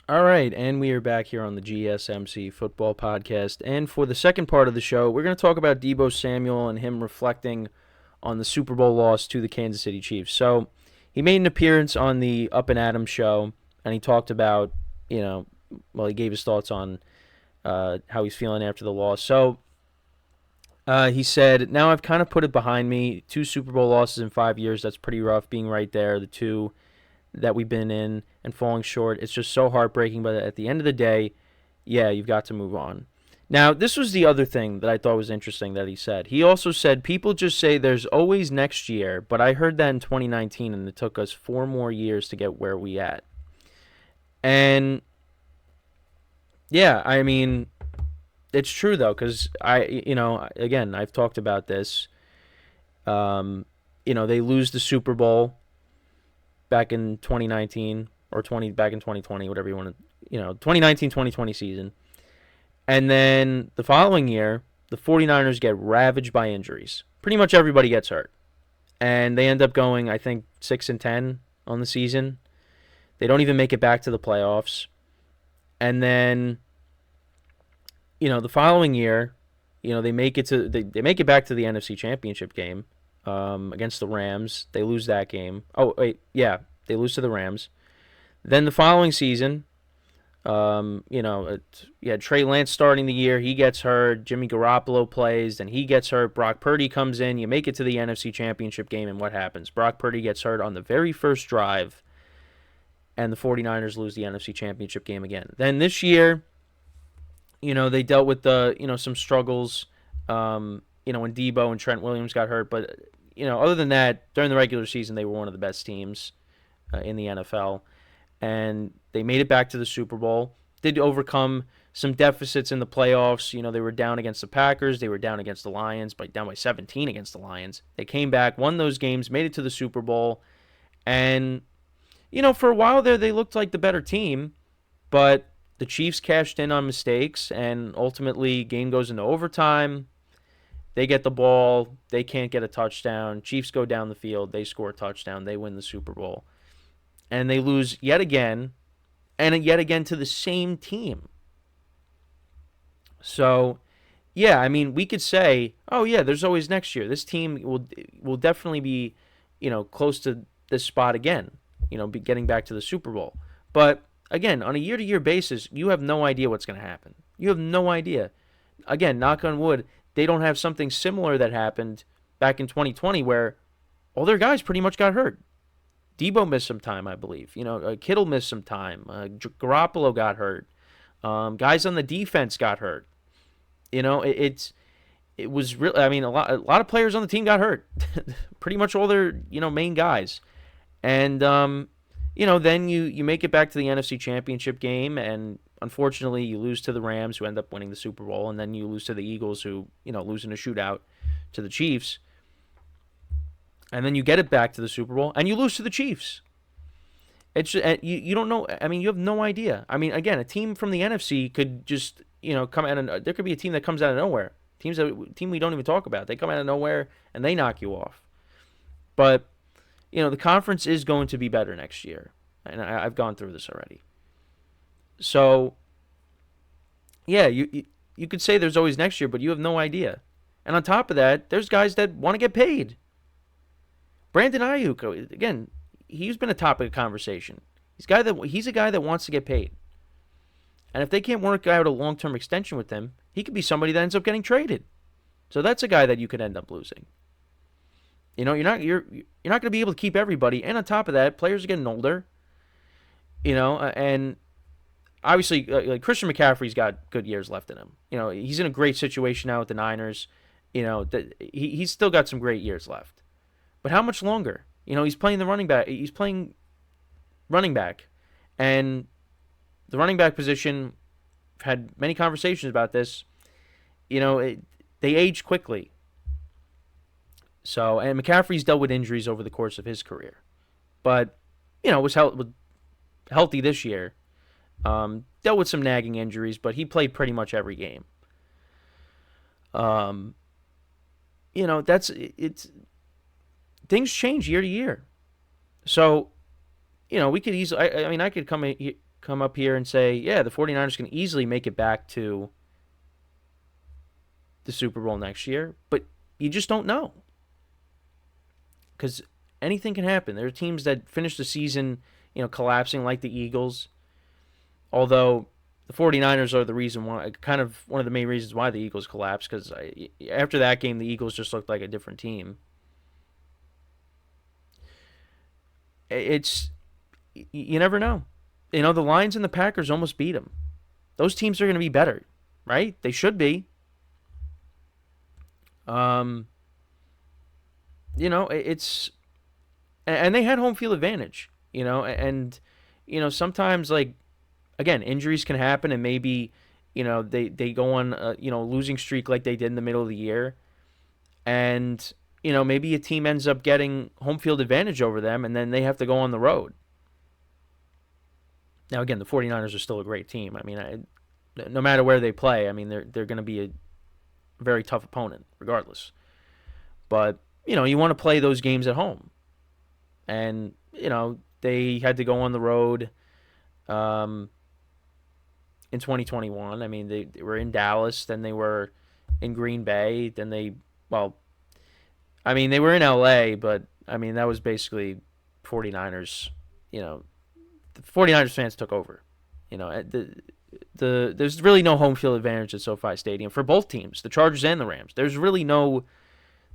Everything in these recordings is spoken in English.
All right, and we are back here on the GSMC Football Podcast. And for the second part of the show, we're going to talk about Deebo Samuel and him reflecting on the Super Bowl loss to the Kansas City Chiefs. So he made an appearance on the Up and Adams show, and he talked about, he gave his thoughts on how he's feeling after the loss. So he said, "Now I've kind of put it behind me. 2 Super Bowl losses in 5 years. That's pretty rough being right there. The 2 that we've been in and falling short. It's just so heartbreaking, but at the end of the day, yeah, you've got to move on." Now, this was the other thing that I thought was interesting that he said. He also said, people just say there's always next year, but I heard that in 2019, and it took us 4 more years to get where we at. And, yeah, I mean, it's true, though, because again, I've talked about this. They lose the Super Bowl back in 2019 or back in 2020, whatever you want to, 2019-2020 season. And then the following year, the 49ers get ravaged by injuries. Pretty much everybody gets hurt. And they end up going, I think, 6-10 on the season. They don't even make it back to the playoffs. And then, the following year, they make it to they make it back to the NFC Championship game against the Rams. They lose that game. Oh, wait, yeah, they lose to the Rams. Then the following season, Trey Lance starting the year. He gets hurt. Jimmy Garoppolo plays, then he gets hurt. Brock Purdy comes in. You make it to the NFC Championship game, and what happens? Brock Purdy gets hurt on the very first drive, and the 49ers lose the NFC Championship game again. Then this year, they dealt with some struggles, when Deebo and Trent Williams got hurt. But, other than that, during the regular season, they were one of the best teams in the NFL. And they made it back to the Super Bowl. Did overcome some deficits in the playoffs. They were down against the Packers. They were down against the Lions, down by 17 against the Lions. They came back, won those games, made it to the Super Bowl. And, for a while there, they looked like the better team. But the Chiefs cashed in on mistakes, and ultimately, game goes into overtime. They get the ball. They can't get a touchdown. Chiefs go down the field. They score a touchdown. They win the Super Bowl. And they lose yet again, and yet again to the same team. So, yeah, I mean, we could say, oh, yeah, there's always next year. This team will definitely be, close to this spot again, be getting back to the Super Bowl. But, again, on a year-to-year basis, you have no idea what's going to happen. You have no idea. Again, knock on wood, they don't have something similar that happened back in 2020 where all their guys pretty much got hurt. Deebo missed some time, I believe. Kittle missed some time. Garoppolo got hurt. Guys on the defense got hurt. It was really. I mean, a lot of players on the team got hurt. Pretty much all their main guys, and then you make it back to the NFC Championship game, and unfortunately you lose to the Rams, who end up winning the Super Bowl, and then you lose to the Eagles, who lose in a shootout to the Chiefs. And then you get it back to the Super Bowl, and you lose to the Chiefs. It's you don't know. I mean, you have no idea. I mean, again, a team from the NFC could just come out and there could be a team that comes out of nowhere. Team we don't even talk about. They come out of nowhere and they knock you off. But the conference is going to be better next year, and I've gone through this already. So yeah, you could say there's always next year, but you have no idea. And on top of that, there's guys that want to get paid. Brandon Ayuk, again, he's been a topic of conversation. He's a guy that wants to get paid. And if they can't work out a long-term extension with him, he could be somebody that ends up getting traded. So that's a guy that you could end up losing. You're not going to be able to keep everybody. And on top of that, players are getting older. And obviously, like Christian McCaffrey's got good years left in him. He's in a great situation now with the Niners. He's still got some great years left. But how much longer? He's playing the running back. He's playing running back. And the running back position, I've had many conversations about this. They age quickly. So, and McCaffrey's dealt with injuries over the course of his career. But, was healthy this year. Dealt with some nagging injuries, but he played pretty much every game. It's things change year to year. So, we could easily. I could come come up here and say, yeah, the 49ers can easily make it back to the Super Bowl next year, but you just don't know. Because anything can happen. There are teams that finish the season, collapsing like the Eagles. Although the 49ers are the reason why, kind of one of the main reasons why the Eagles collapsed, because after that game, the Eagles just looked like a different team. You never know. The Lions and the Packers almost beat them. Those teams are going to be better, right? They should be. It's, and they had home field advantage, and sometimes, like, again, injuries can happen, and maybe they go on losing streak like they did in the middle of the year, and maybe a team ends up getting home field advantage over them, and then they have to go on the road. Now, again, the 49ers are still a great team. I mean, no matter where they play, I mean, they're going to be a very tough opponent regardless. But, you want to play those games at home. And, they had to go on the road in 2021. I mean, they were in Dallas, then they were in Green Bay, then they were in LA, but, I mean, that was basically 49ers, the 49ers fans took over. There's really no home field advantage at SoFi Stadium for both teams, the Chargers and the Rams. There's no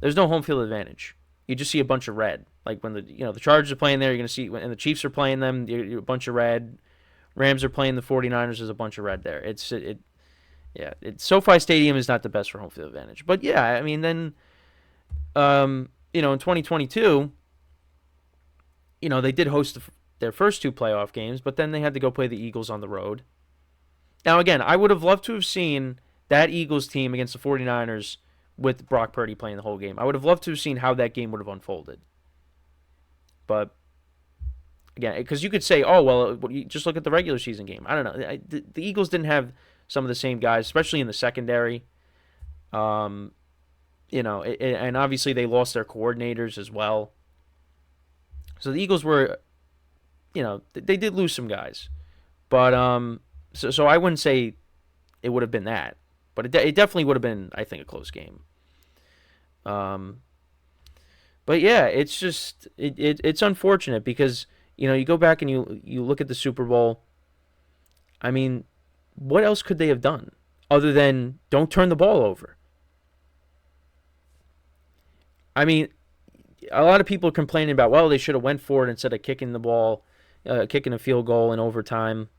home field advantage. You just see a bunch of red. Like when the Chargers are playing there, you're going to see, and the Chiefs are playing them, you're a bunch of red. Rams are playing the 49ers, there's a bunch of red there. It's SoFi Stadium is not the best for home field advantage. But yeah, I mean, then in 2022, they did host their first two playoff games, but then they had to go play the Eagles on the road. Now, again, I would have loved to have seen that Eagles team against the 49ers with Brock Purdy playing the whole game. I would have loved to have seen how that game would have unfolded. But, again, because you could say, oh, well, you just look at the regular season game. I don't know. The Eagles didn't have some of the same guys, especially in the secondary. And obviously they lost their coordinators as well. So the Eagles were, they did lose some guys. But, so I wouldn't say it would have been that. But it definitely would have been, I think, a close game. But yeah, it's just it's unfortunate because you go back and you look at the Super Bowl. I mean, what else could they have done other than don't turn the ball over? I mean, a lot of people are complaining about, well, they should have went for it instead of kicking the ball, kicking a field goal in overtime.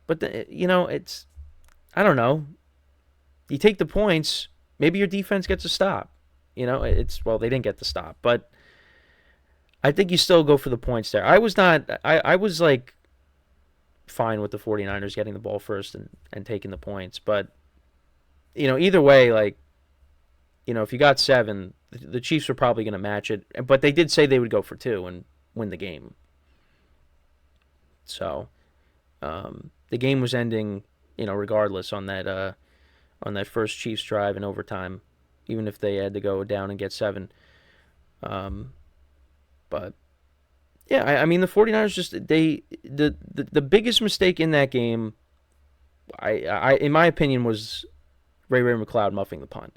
But it's, I don't know. You take the points, maybe your defense gets a stop. They didn't get the stop, but I think you still go for the points there. I was like fine with the 49ers getting the ball first and taking the points, but either way, like, if you got 7, the Chiefs were probably going to match it, but they did say they would go for 2 and win the game. So, the game was ending, regardless on that first Chiefs drive in overtime, even if they had to go down and get 7. But yeah, I mean, the 49ers just the biggest mistake in that game, I in my opinion, was Ray McLeod muffing the punt.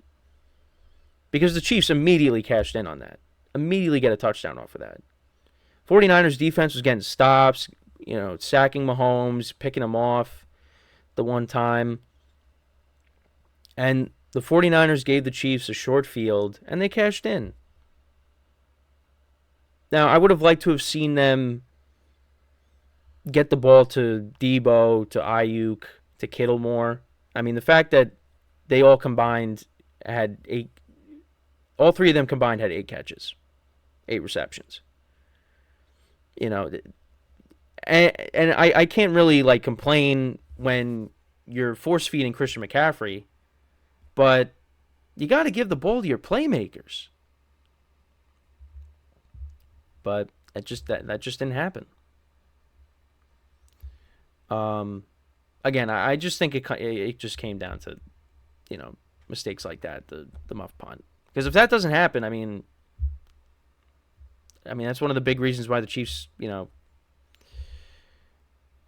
Because the Chiefs immediately cashed in on that. Immediately get a touchdown off of that. 49ers defense was getting stops, sacking Mahomes, picking him off the one time. And the 49ers gave the Chiefs a short field, and they cashed in. Now, I would have liked to have seen them get the ball to Deebo, to Ayuk, to Kittle more. I mean, the fact that they all combined had 8... All 3 of them combined had 8 catches, 8 receptions. And I can't really, like, complain when you're force-feeding Christian McCaffrey, but you got to give the ball to your playmakers. But that just didn't happen. Again, I just think it just came down to, mistakes like that, the muff punt. Because if that doesn't happen, I mean, that's one of the big reasons why the Chiefs,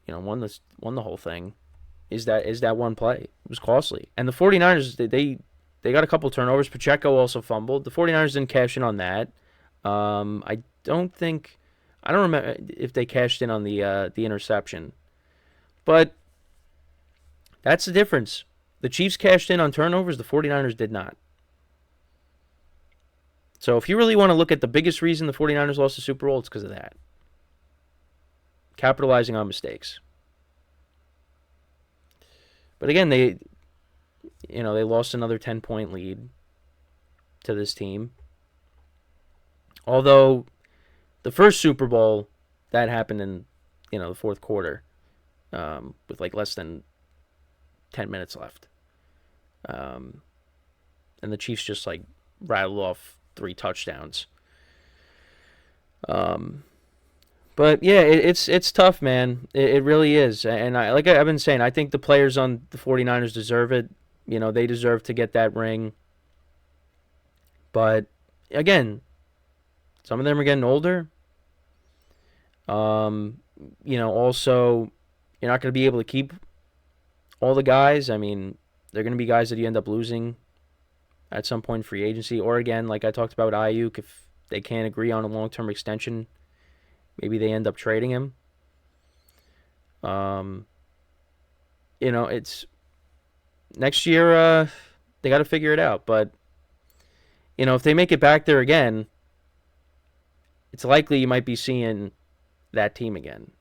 won the whole thing is that one play. It was costly. And the 49ers, they got a couple turnovers. Pacheco also fumbled. The 49ers didn't cash in on that. I don't remember if they cashed in on the interception. But that's the difference. The Chiefs cashed in on turnovers. The 49ers did not. So if you really want to look at the biggest reason the 49ers lost the Super Bowl, it's because of that. Capitalizing on mistakes. But again, they lost another 10-point lead to this team. Although the first Super Bowl, that happened in, the fourth quarter, with like less than 10 minutes left. And the Chiefs just like rattled off 3 touchdowns. But yeah, it's tough, man. It really is. And I've been saying, I think the players on the 49ers deserve it. They deserve to get that ring. But again, some of them are getting older. Also, you're not going to be able to keep all the guys. I mean, they're going to be guys that you end up losing at some point in free agency. Or again, like I talked about Ayuk, if they can't agree on a long-term extension, maybe they end up trading him. It's next year. They got to figure it out. But if they make it back there again, it's likely you might be seeing that team again.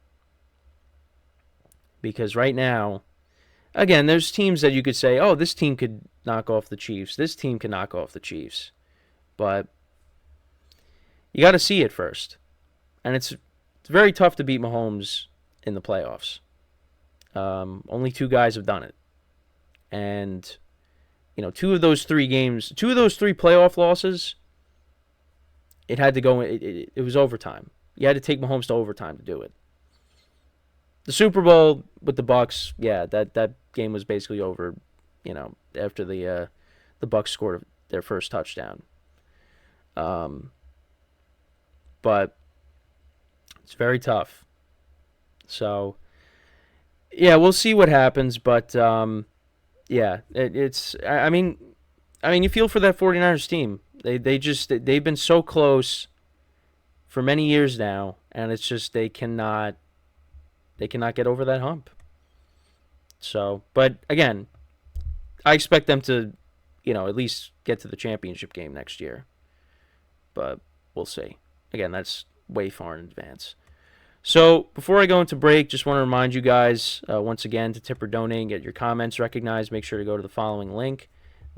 Because right now, again, there's teams that you could say, oh, this team could knock off the Chiefs. This team can knock off the Chiefs. But you got to see it first. And it's very tough to beat Mahomes in the playoffs. Only 2 guys have done it. And, 2 of those 3 playoff losses, it had to go, it was overtime. You had to take Mahomes to overtime to do it. The Super Bowl with the Bucs, yeah, that game was basically over, after the Bucs scored their first touchdown. But it's very tough. So, yeah, we'll see what happens. But yeah, it's. I mean, you feel for that 49ers team. They've been so close for many years now, and it's just they cannot get over that hump. So, but again, I expect them to, at least get to the championship game next year. But we'll see. Again, that's way far in advance. So before I go into break, just want to remind you guys once again to tip or donate and get your comments recognized. Make sure to go to the following link.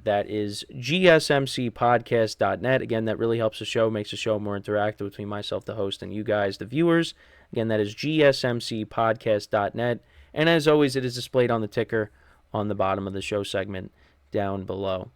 That is gsmcspodcast.net. Again, that really helps the show, makes the show more interactive between myself, the host, and you guys, the viewers. Again, that is gsmcspodcast.net. And as always, it is displayed on the ticker on the bottom of the show segment down below.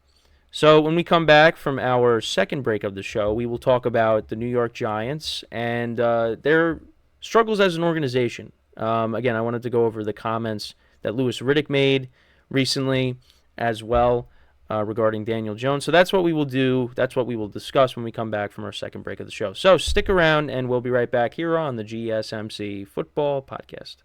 So when we come back from our second break of the show, we will talk about the New York Giants and their struggles as an organization. Again, I wanted to go over the comments that Louis Riddick made recently as well regarding Daniel Jones. So that's what we will do. That's what we will discuss when we come back from our second break of the show. So stick around, and we'll be right back here on the GSMC Football Podcast.